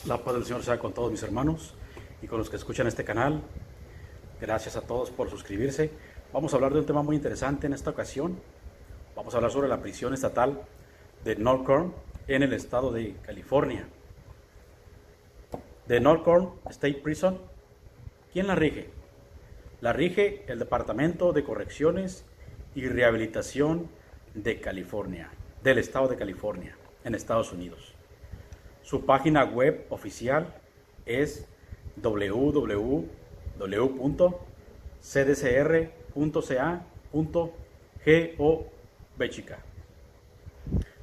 La paz del Señor sea con todos mis hermanos y con los que escuchan este canal. Gracias a todos por suscribirse. Vamos a hablar de un tema muy interesante en esta ocasión. Vamos a hablar sobre la prisión estatal de Norcorn en el estado de California. De Norcorn State Prison, ¿quién la rige? La rige el Departamento de Correcciones y Rehabilitación de California, del estado de California, en Estados Unidos. Su página web oficial es www.cdcr.ca.gov.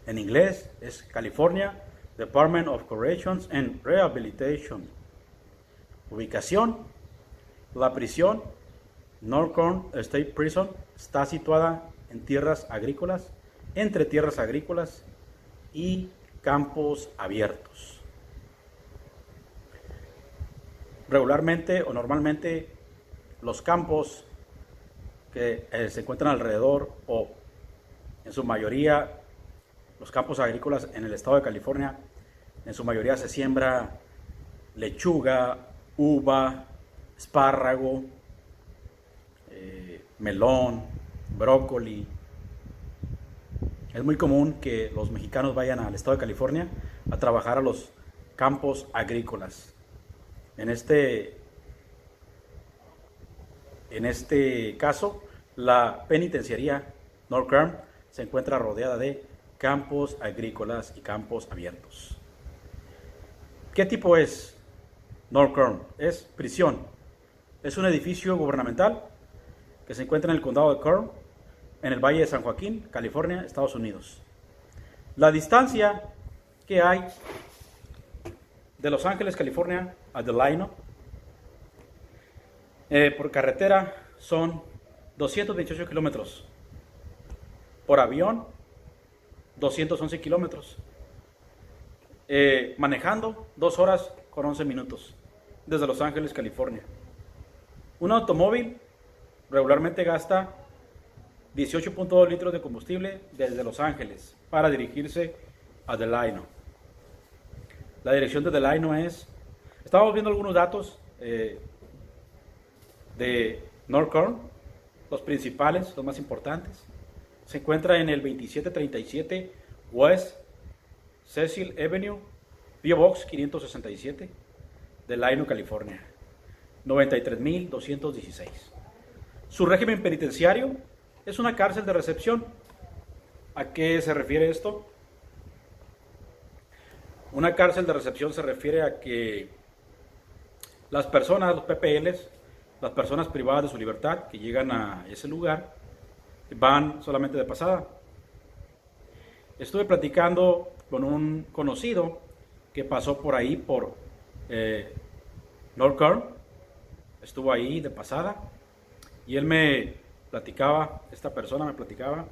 En inglés es California Department of Corrections and Rehabilitation. Ubicación: la prisión Norcorn State Prison está situada en tierras agrícolas, entre tierras agrícolas y campos abiertos. Regularmente o normalmente los campos que se encuentran alrededor, o en su mayoría los campos agrícolas en el estado de California, en su mayoría se siembra lechuga, uva, espárrago, melón, brócoli. Es muy común que los mexicanos vayan al estado de California a trabajar a los campos agrícolas. En este caso, la penitenciaría Norcorn se encuentra rodeada de campos agrícolas y campos abiertos. ¿Qué tipo es Norcorn? Es prisión. Es un edificio gubernamental que se encuentra en el condado de Kern, en el Valle de San Joaquín, California, Estados Unidos. La distancia que hay de Los Ángeles, California, a Delano, por carretera son 228 kilómetros. Por avión, 211 kilómetros. Manejando, 2 horas con 11 minutos, desde Los Ángeles, California. Un automóvil regularmente gasta 18.2 litros de combustible desde Los Ángeles para dirigirse a Delano. La dirección de Delano es... Estamos viendo algunos datos de Norcorn, los principales, los más importantes. Se encuentra en el 2737 West Cecil Avenue, P.O. Box 567, Delano, California, 93.216. Su régimen penitenciario es una cárcel de recepción. ¿A qué se refiere esto? Una cárcel de recepción se refiere a que las personas, los PPLs, las personas privadas de su libertad que llegan a ese lugar, van solamente de pasada. Estuve platicando con un conocido que pasó por ahí, por Norcorn, estuvo ahí de pasada, y él me platicaba, esta persona me platicaba,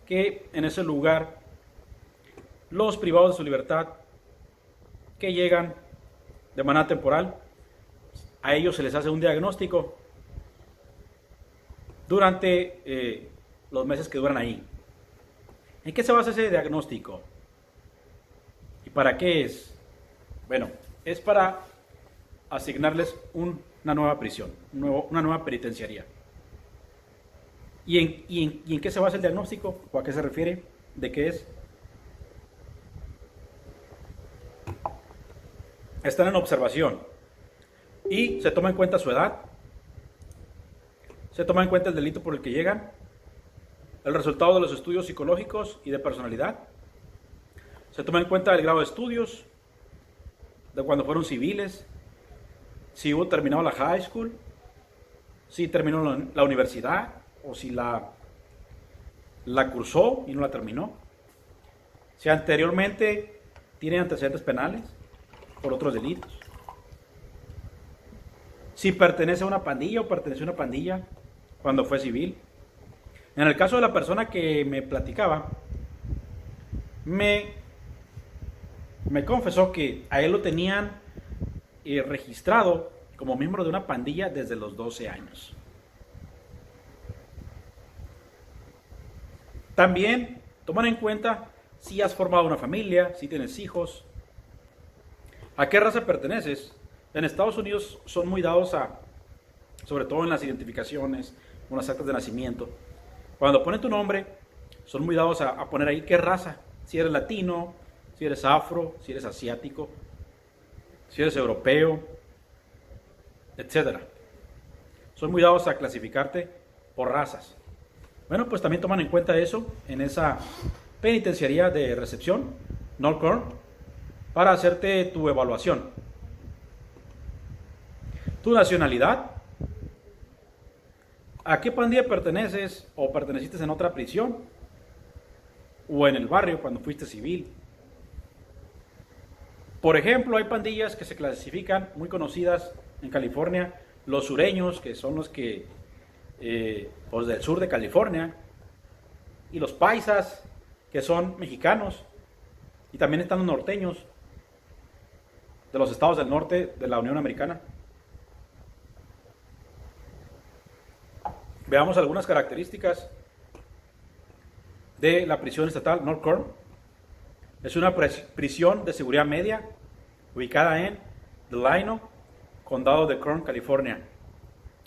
que en ese lugar los privados de su libertad que llegan de manera temporal, a ellos se les hace un diagnóstico durante los meses que duran ahí. ¿En qué se basa ese diagnóstico? ¿Y para qué es? Bueno, es para asignarles una nueva prisión, una nueva penitenciaría. ¿Y en qué se basa el diagnóstico? ¿O a qué se refiere? ¿De qué es? Están en observación y se toma en cuenta su edad, se toma en cuenta el delito por el que llegan, el resultado de los estudios psicológicos y de personalidad, se toma en cuenta el grado de estudios, de cuando fueron civiles, si hubo terminado la high school, si terminó la universidad o si la cursó y no la terminó, si anteriormente tiene antecedentes penales por otros delitos, si pertenece a una pandilla o perteneció a una pandilla cuando fue civil. En el caso de la persona que me platicaba, me confesó que a él lo tenían registrado como miembro de una pandilla desde los 12 años. También toman en cuenta si has formado una familia, si tienes hijos, ¿A qué raza perteneces? En Estados Unidos son muy dados a, sobre todo en las identificaciones, en las actas de nacimiento. Cuando ponen tu nombre, son muy dados a poner ahí qué raza. Si eres latino, si eres afro, si eres asiático, si eres europeo, etcétera. Son muy dados a clasificarte por razas. Bueno, pues también toman en cuenta eso en esa penitenciaría de recepción, North, para hacerte tu evaluación. Tu nacionalidad, a qué pandilla perteneces o perteneciste en otra prisión o en el barrio cuando fuiste civil. Por ejemplo, hay pandillas que se clasifican muy conocidas en California, los sureños, que son los que pues del sur de California, y los paisas, que son mexicanos, y también están los norteños de los estados del norte de la Unión Americana. Veamos algunas características de la prisión estatal North Kern. Es una prisión de seguridad media ubicada en Delano, condado de Kern, California.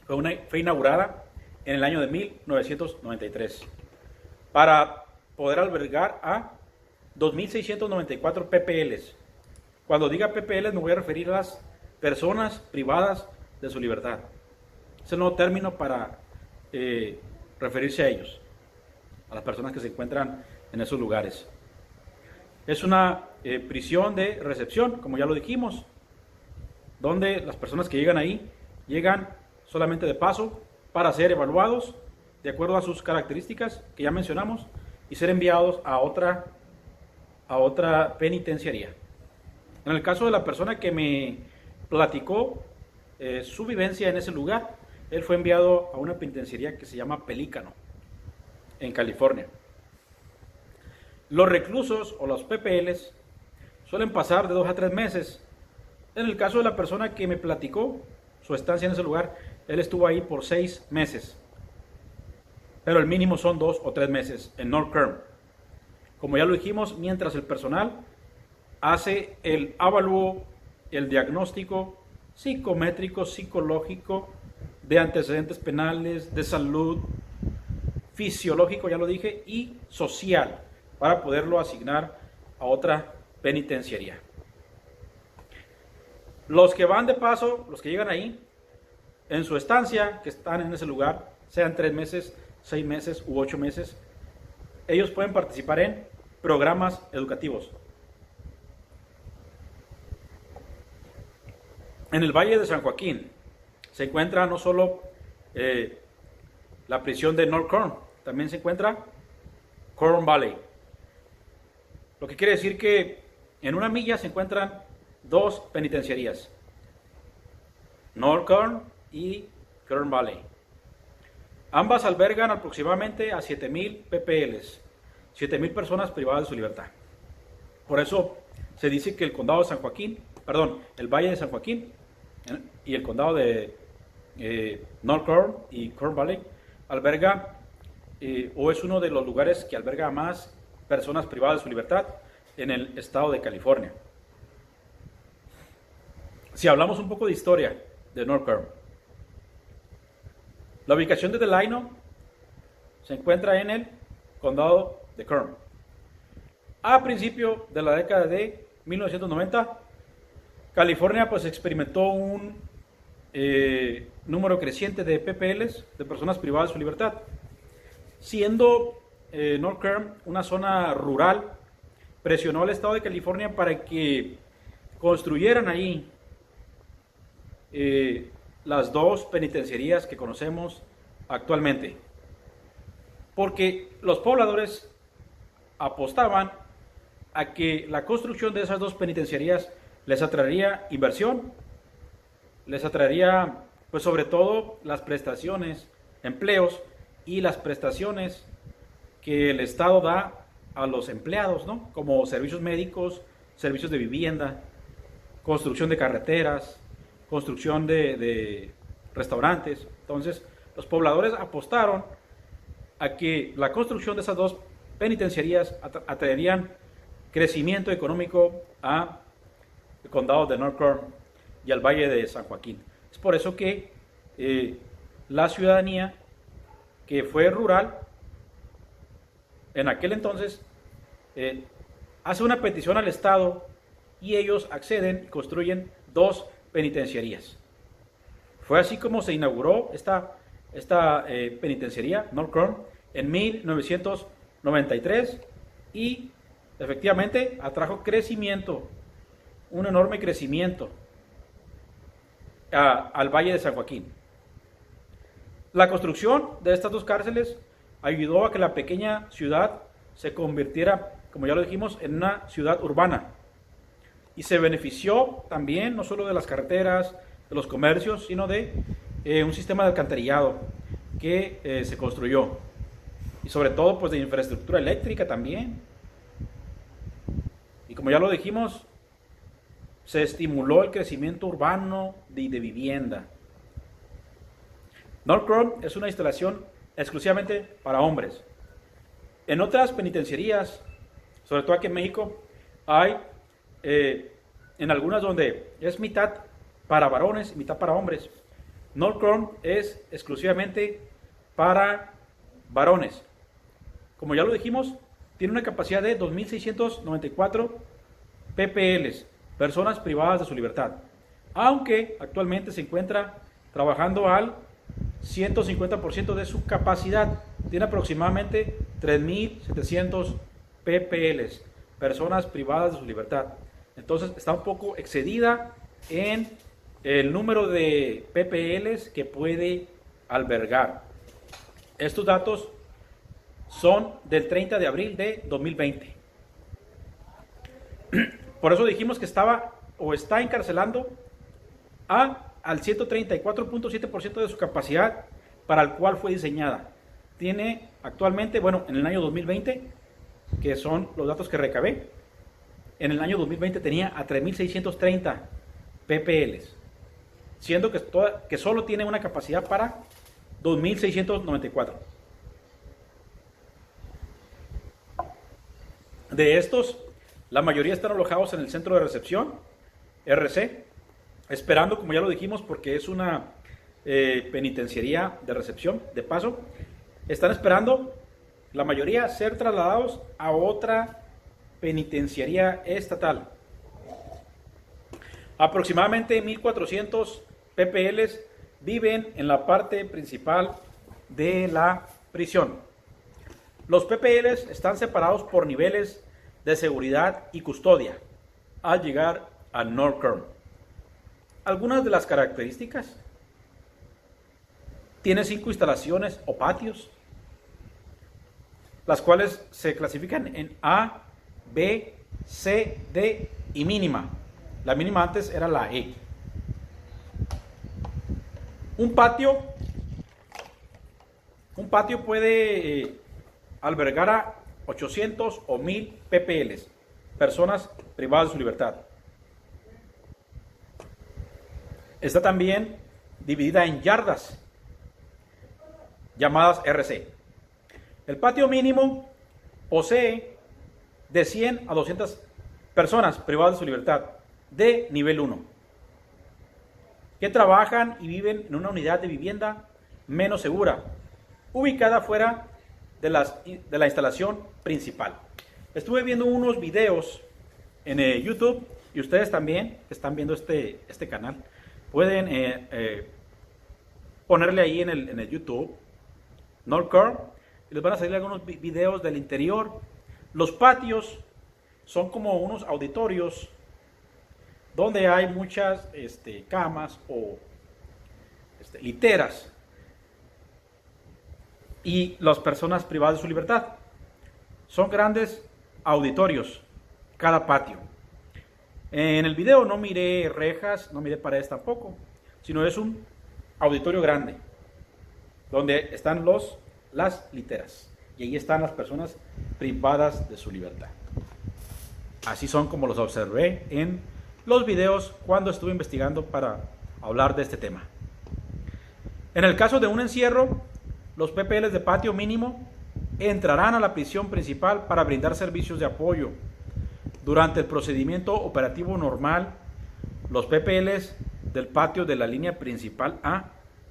Fue inaugurada en el año de 1993 para poder albergar a 2.694 PPLs. Cuando diga PPLs me voy a referir a las personas privadas de su libertad. Es el nuevo término para referirse a ellos, a las personas que se encuentran en esos lugares. Es una prisión de recepción, como ya lo dijimos, donde las personas que llegan ahí llegan solamente de paso para ser evaluados de acuerdo a sus características que ya mencionamos y ser enviados a otra penitenciaría. En el caso de la persona que me platicó su vivencia en ese lugar, él fue enviado a una penitenciaría que se llama Pelícano, en California. Los reclusos o los PPLs suelen pasar de 2 a 3 meses. En el caso de la persona que me platicó su estancia en ese lugar, él estuvo ahí por 6 meses. Pero el mínimo son 2 o 3 meses en North Kern. Como ya lo dijimos, mientras el personal hace el avalúo, el diagnóstico psicométrico, psicológico, de antecedentes penales, de salud, fisiológico, ya lo dije, y social, para poderlo asignar a otra penitenciaría. Los que van de paso, los que llegan ahí, en su estancia, que están en ese lugar, sean 3 meses, 6 meses u 8 meses, ellos pueden participar en programas educativos. En el Valle de San Joaquín se encuentra no solo la prisión de North Kern, también se encuentra Kern Valley. Lo que quiere decir que en una milla se encuentran 2 penitenciarías, North Kern y Kern Valley. Ambas albergan aproximadamente a 7,000 PPLs, 7,000 personas privadas de su libertad. Por eso se dice que el condado de San Joaquín, el Valle de San Joaquín y el condado de North Kern y Kern Valley alberga o es uno de los lugares que alberga a más personas privadas de su libertad en el estado de California. Si hablamos un poco de historia de North Kern, la ubicación de Delano se encuentra en el condado de Kern. A principio de la década de 1990, California pues experimentó un número creciente de PPLs, de personas privadas de su libertad, siendo North Kern una zona rural. Presionó al estado de California para que construyeran ahí las 2 penitenciarías que conocemos actualmente, porque los pobladores apostaban a que la construcción de esas 2 penitenciarías les atraería inversión, les atraería pues sobre todo las prestaciones, empleos y las prestaciones que el Estado da a los empleados, ¿no? Como servicios médicos, servicios de vivienda, construcción de carreteras, construcción de restaurantes. Entonces, los pobladores apostaron a que la construcción de esas 2 penitenciarías atraerían crecimiento económico a el condado de North Kern y al Valle de San Joaquín. Es por eso que la ciudadanía que fue rural en aquel entonces hace una petición al Estado y ellos acceden y construyen 2 penitenciarías. Fue así como se inauguró esta penitenciaría, North Kern, en 1993 y efectivamente atrajo crecimiento, un enorme crecimiento al Valle de San Joaquín. La construcción de estas 2 cárceles ayudó a que la pequeña ciudad se convirtiera, como ya lo dijimos, en una ciudad urbana. Y se benefició también no solo de las carreteras, de los comercios, sino de un sistema de alcantarillado que se construyó. Y sobre todo, pues de infraestructura eléctrica también. Y como ya lo dijimos, se estimuló el crecimiento urbano de vivienda. North Kern es una instalación exclusivamente para hombres. En otras penitenciarías, sobre todo aquí en México, hay en algunas donde es mitad para varones y mitad para hombres. North Kern es exclusivamente para varones. Como ya lo dijimos, tiene una capacidad de 2.694 PPLs, personas privadas de su libertad, aunque actualmente se encuentra trabajando al 150% de su capacidad. Tiene aproximadamente 3.700 PPLs, personas privadas de su libertad. Entonces está un poco excedida en el número de PPLs que puede albergar. Estos datos son del 30 de abril de 2020. Por eso dijimos que estaba o está encarcelando al 134.7% de su capacidad para el cual fue diseñada. Tiene actualmente, bueno, en el año 2020, que son los datos que recabé, en el año 2020 tenía a 3.630 PPLs, siendo que solo tiene una capacidad para 2.694. De estos, la mayoría están alojados en el centro de recepción, RC, esperando, como ya lo dijimos, porque es una penitenciaría de recepción, de paso, están esperando la mayoría ser trasladados a otra penitenciaría estatal. Aproximadamente 1.400 PPLs viven en la parte principal de la prisión. Los PPLs están separados por niveles de seguridad y custodia al llegar a North Kern. Algunas de las características: tiene 5 instalaciones o patios, las cuales se clasifican en A, B, C, D y mínima. La mínima antes era la E. Un patio puede albergar a 800 o 1.000 PPLs, personas privadas de su libertad. Está también dividida en yardas, llamadas RC. El patio mínimo posee de 100 a 200 personas privadas de su libertad, de nivel 1, que trabajan y viven en una unidad de vivienda menos segura, ubicada fuera de la instalación principal. Estuve viendo unos videos en YouTube, y ustedes también que están viendo este canal, pueden ponerle ahí en el YouTube, North Kern, y les van a salir algunos videos del interior. Los patios son como unos auditorios donde hay muchas camas o literas y las personas privadas de su libertad. Son grandes auditorios cada patio. En el video no miré rejas, no miré paredes tampoco, sino es un auditorio grande donde están las literas, y ahí están las personas privadas de su libertad. Así son como los observé en los videos cuando estuve investigando para hablar de este tema. En el caso de un encierro, los PPLs de patio mínimo entrarán a la prisión principal para brindar servicios de apoyo. Durante el procedimiento operativo normal, Los PPLs del patio de la línea principal A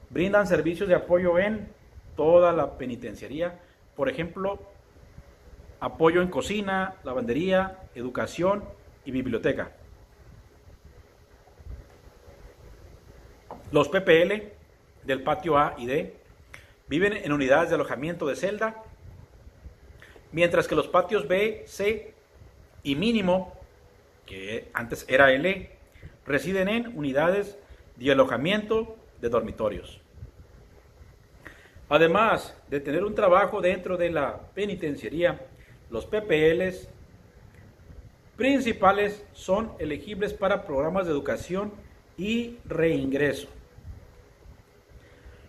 brindan servicios de apoyo en toda la penitenciaría. Por ejemplo, apoyo en cocina, lavandería, educación y biblioteca. Los PPL del patio A y D viven en unidades de alojamiento de celda, mientras que los patios B, C y mínimo, que antes era L, residen en unidades de alojamiento de dormitorios. Además de tener un trabajo dentro de la penitenciaría, los PPLs principales son elegibles para programas de educación y reingreso.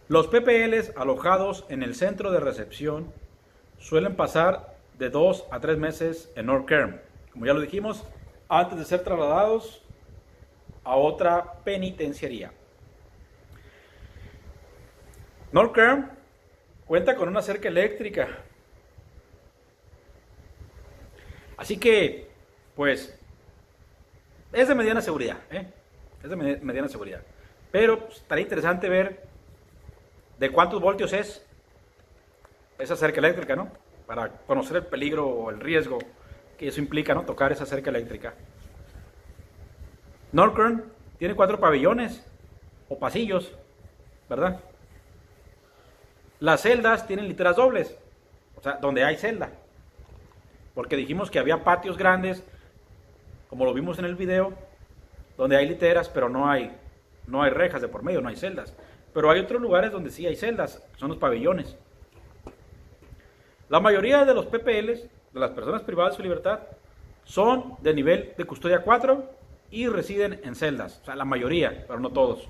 Los PPLs alojados en el centro de recepción suelen pasar de 2 a 3 meses en North Kern, como ya lo dijimos, antes de ser trasladados a otra penitenciaría. North Kern cuenta con una cerca eléctrica. Así que, pues, es de mediana seguridad, es de mediana seguridad. Pero pues, estaría interesante ver de cuántos voltios es esa cerca eléctrica, ¿no? Para conocer el peligro o el riesgo que eso implica, ¿no? Tocar esa cerca eléctrica. North Kern tiene 4 pabellones o pasillos, ¿verdad? Las celdas tienen literas dobles, o sea, donde hay celda. Porque dijimos que había patios grandes, como lo vimos en el video, donde hay literas, pero no hay rejas de por medio, no hay celdas. Pero hay otros lugares donde sí hay celdas, son los pabellones. La mayoría de los PPLs, de las personas privadas de su libertad, son de nivel de custodia 4 y residen en celdas. O sea, la mayoría, pero no todos.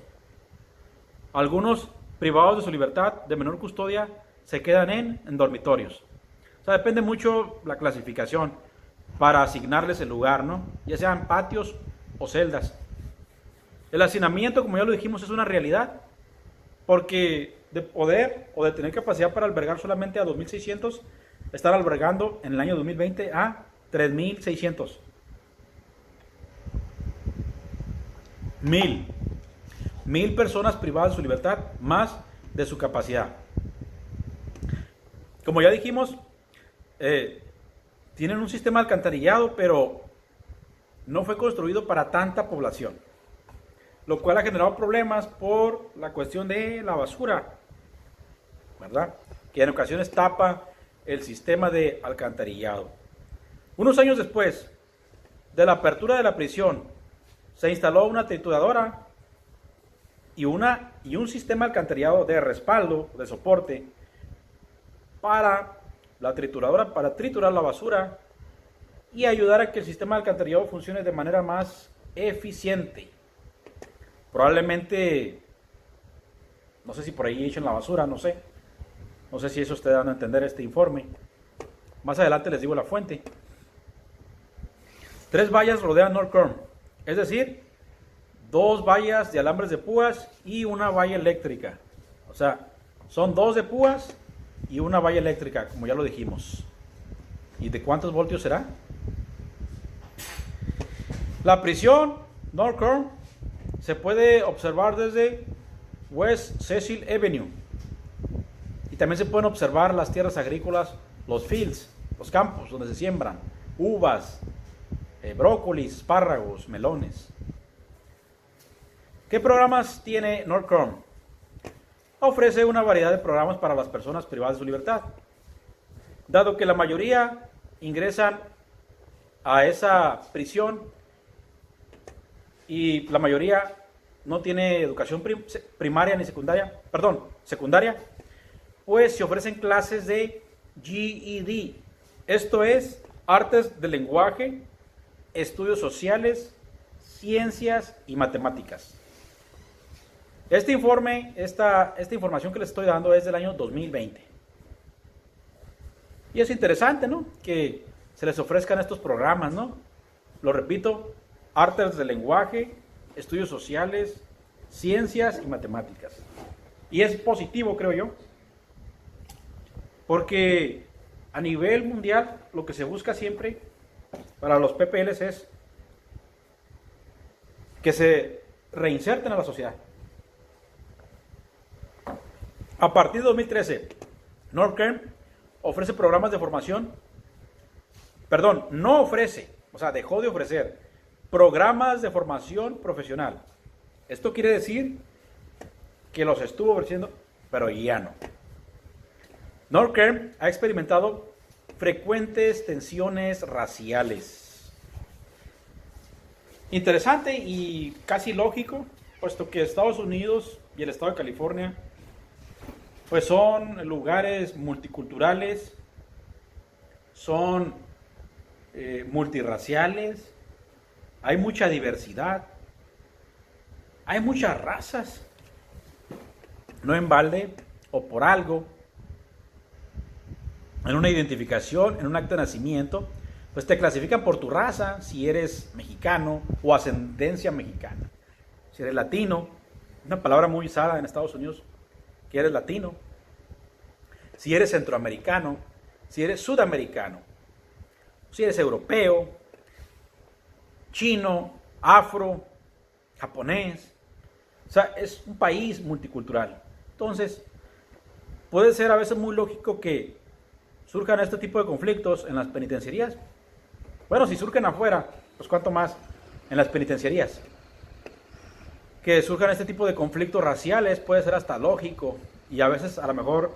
Algunos privados de su libertad de menor custodia se quedan en dormitorios. O sea, depende mucho la clasificación para asignarles el lugar, ¿no? Ya sean patios o celdas. El hacinamiento, como ya lo dijimos, es una realidad, porque de poder o de tener capacidad para albergar solamente a 2.600, están albergando en el año 2020 a 3.600. 1.000 personas privadas de su libertad, más de su capacidad. Como ya dijimos, tienen un sistema alcantarillado, pero no fue construido para tanta población, lo cual ha generado problemas por la cuestión de la basura, ¿verdad? Que en ocasiones tapa el sistema de alcantarillado. Unos años después de la apertura de la prisión, se instaló una trituradora y un sistema alcantarillado de respaldo, de soporte, para la trituradora, para triturar la basura y ayudar a que el sistema de alcantarillado funcione de manera más eficiente. Probablemente, no sé si por ahí echan la basura, no sé si eso ustedes van a entender este informe. Más adelante les digo la fuente. 3 vallas rodean North Kern, es decir, 2 vallas de alambres de púas y una valla eléctrica. O sea, son 2 de púas y una valla eléctrica, como ya lo dijimos. ¿Y de cuántos voltios será? La prisión North Kern se puede observar desde West Cecil Avenue. Y también se pueden observar las tierras agrícolas, los fields, los campos donde se siembran uvas, brócolis, espárragos, melones. ¿Qué programas tiene North Kern? Ofrece una variedad de programas para las personas privadas de su libertad. Dado que la mayoría ingresan a esa prisión y la mayoría no tiene educación primaria ni secundaria, pues se ofrecen clases de GED. Esto es artes del lenguaje, estudios sociales, ciencias y matemáticas. Este informe, esta información que les estoy dando es del año 2020. Y es interesante, ¿no?, que se les ofrezcan estos programas, ¿no? Lo repito, artes del lenguaje, estudios sociales, ciencias y matemáticas. Y es positivo, creo yo, porque a nivel mundial lo que se busca siempre para los PPLs es que se reinserten a la sociedad. A partir de 2013, Northern ofrece programas de formación, no ofrece, o sea, dejó de ofrecer programas de formación profesional. Esto quiere decir que los estuvo ofreciendo, pero ya no. Northern ha experimentado frecuentes tensiones raciales. Interesante y casi lógico, puesto que Estados Unidos y el estado de California pues son lugares multiculturales, son multirraciales, hay mucha diversidad, hay muchas razas. No en balde o por algo, en una identificación, en un acta de nacimiento, pues te clasifican por tu raza, si eres mexicano o ascendencia mexicana. Si eres latino, una palabra muy usada en Estados Unidos, que eres latino. Si eres centroamericano, si eres sudamericano, si eres europeo, chino, afro, japonés. O sea, es un país multicultural. Entonces, puede ser a veces muy lógico que surjan este tipo de conflictos en las penitenciarías. Bueno, si surgen afuera, pues cuánto más en las penitenciarías. Que surjan este tipo de conflictos raciales puede ser hasta lógico y a veces a lo mejor